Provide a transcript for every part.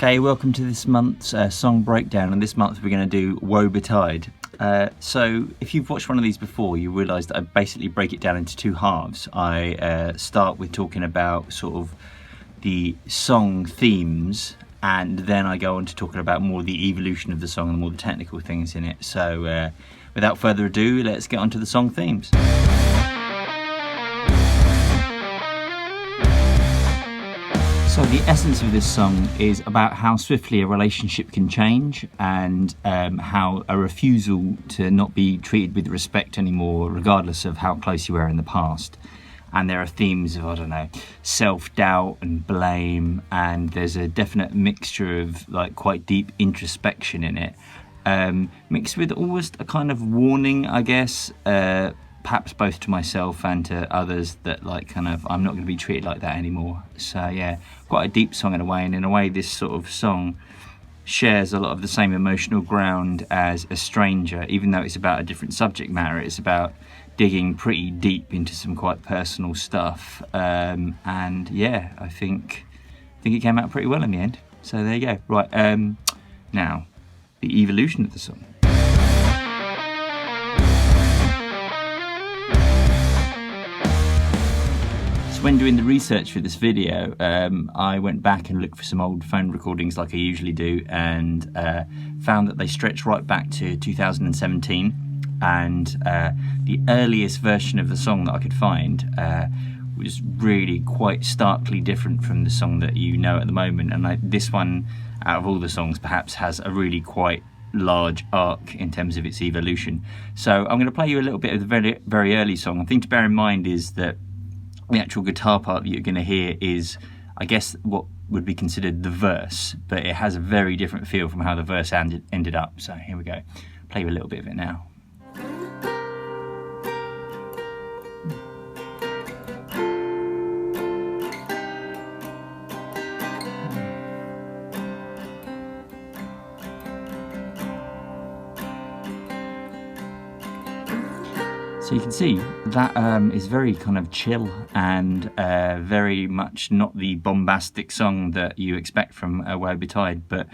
Okay, welcome to this month's song breakdown, and this month we're going to do Woe Betide. So if you've watched one of these before, you realise that I basically break it down into two halves. I start with talking about sort of the song themes, and then I go on to talking about more the evolution of the song and more the technical things in it. So without further ado, let's get on to the song themes. So the essence of this song is about how swiftly a relationship can change, and how a refusal to not be treated with respect anymore, regardless of how close you were in the past. And there are themes of, I don't know, self-doubt and blame, and there's a definite mixture of like quite deep introspection in it, mixed with almost a kind of warning, I guess, perhaps both to myself and to others, that like kind of I'm not going to be treated like that anymore. So yeah, quite a deep song in a way, and in a way this sort of song shares a lot of the same emotional ground as A Stranger, even though it's about a different subject matter. It's about digging pretty deep into some quite personal stuff, and yeah, I think it came out pretty well in the end. So there you go. Right, now the evolution of the song. When doing the research for this video, I went back and looked for some old phone recordings like I usually do, and found that they stretch right back to 2017, and the earliest version of the song that I could find was really quite starkly different from the song that you know at the moment, and this one, out of all the songs, perhaps has a really quite large arc in terms of its evolution. So I'm going to play you a little bit of the very, very early song. The thing to bear in mind is that the actual guitar part that you're going to hear is, I guess, what would be considered the verse, but it has a very different feel from how the verse ended up. So here we go. Play you a little bit of it now. So you can see that is very kind of chill and very much not the bombastic song that you expect from Woe Betide, but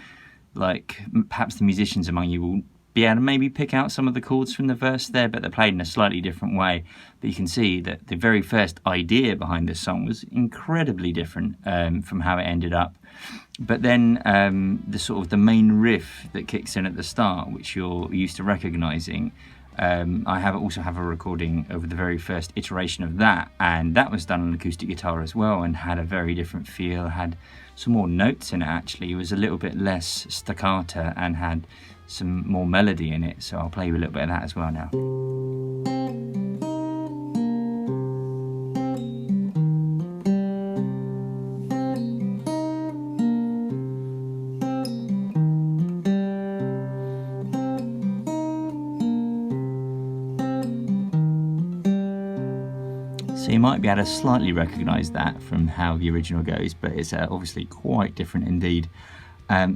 like perhaps the musicians among you will be able to maybe pick out some of the chords from the verse there, but they're played in a slightly different way. But you can see that the very first idea behind this song was incredibly different from how it ended up. But then the sort of the main riff that kicks in at the start, which you're used to recognising, I also have a recording of the very first iteration of that, and that was done on acoustic guitar as well, and had a very different feel, had some more notes in it actually. It was a little bit less staccato and had some more melody in it, so I'll play you a little bit of that as well now. So you might be able to slightly recognise that from how the original goes, but it's obviously quite different indeed.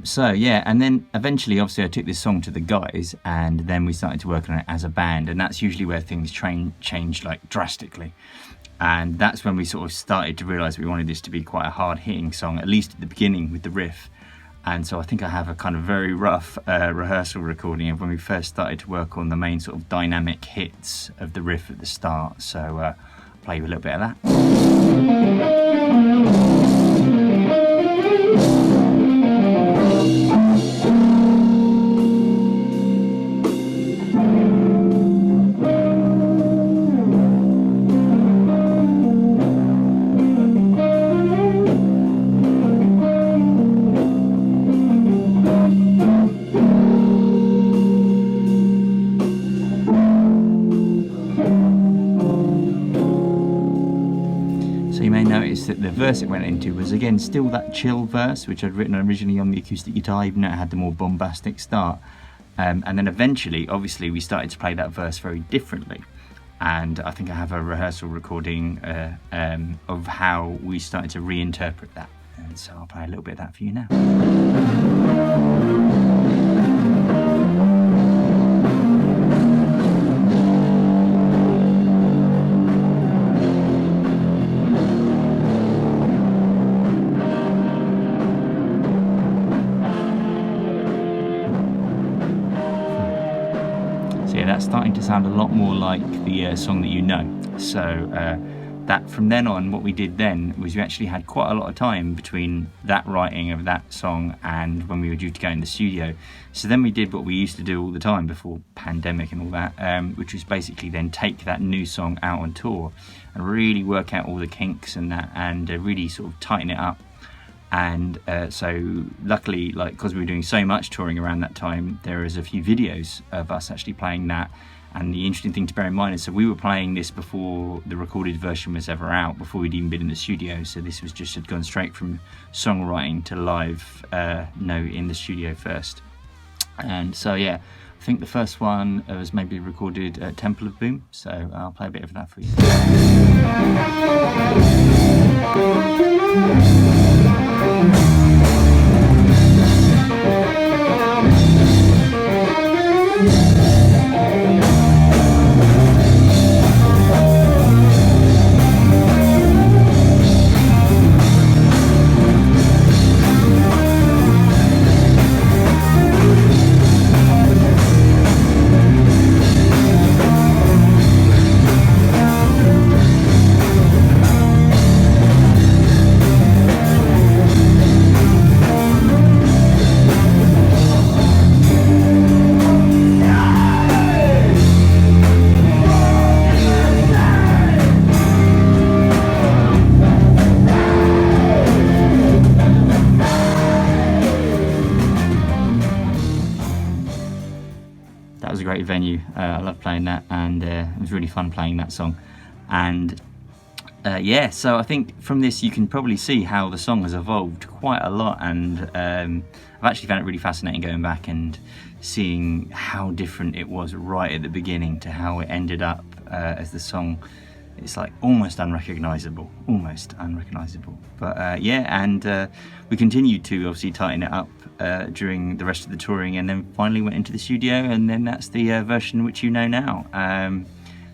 So yeah, and then eventually obviously I took this song to the guys, and then we started to work on it as a band, and that's usually where things change like drastically. And that's when we sort of started to realise we wanted this to be quite a hard-hitting song, at least at the beginning with the riff. And so I think I have a kind of very rough rehearsal recording of when we first started to work on the main sort of dynamic hits of the riff at the start. So play you a little bit of that. You may notice that the verse it went into was again still that chill verse which I'd written originally on the acoustic guitar, even though it had the more bombastic start, and then eventually obviously we started to play that verse very differently, and I think I have a rehearsal recording of how we started to reinterpret that, and so I'll play a little bit of that for you now. sound a lot more like the song that you know. So that from then on, what we did then was we actually had quite a lot of time between that writing of that song and when we were due to go in the studio. So then we did what we used to do all the time before pandemic and all that, which was basically then take that new song out on tour and really work out all the kinks and that, and really sort of tighten it up. And so luckily, like, because we were doing so much touring around that time, there is a few videos of us actually playing that. And the interesting thing to bear in mind is, so we were playing this before the recorded version was ever out, before we'd even been in the studio. So this was just had gone straight from songwriting to live note in the studio first. And so yeah, I think the first one was maybe recorded at Temple of Boom. So I'll play a bit of that for you. That was a great venue. I love playing that, and it was really fun playing that song. And yeah, so I think from this you can probably see how the song has evolved quite a lot, and I've actually found it really fascinating going back and seeing how different it was right at the beginning to how it ended up as the song. It's like almost unrecognisable, But yeah, and we continued to obviously tighten it up during the rest of the touring, and then finally went into the studio, and then that's the version which you know now.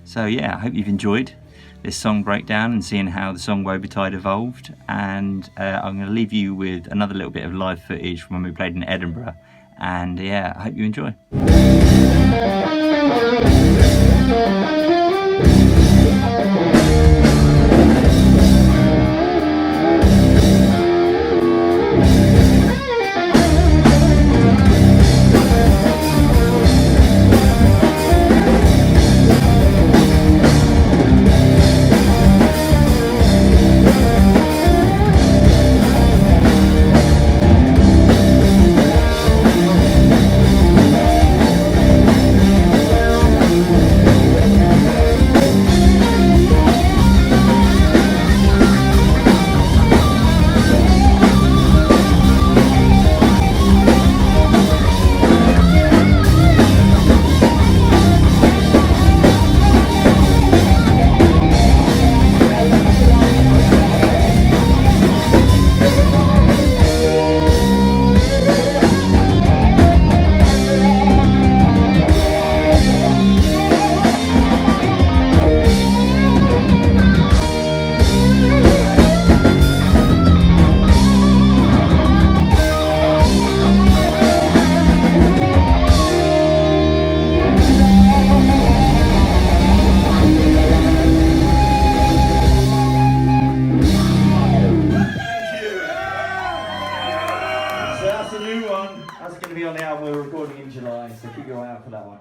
So yeah, I hope you've enjoyed this song breakdown and seeing how the song Woe Betide evolved. And I'm going to leave you with another little bit of live footage from when we played in Edinburgh. And yeah, I hope you enjoy. So that's a new one. That's going to be on the album we're recording in July, so keep your eye out for that one.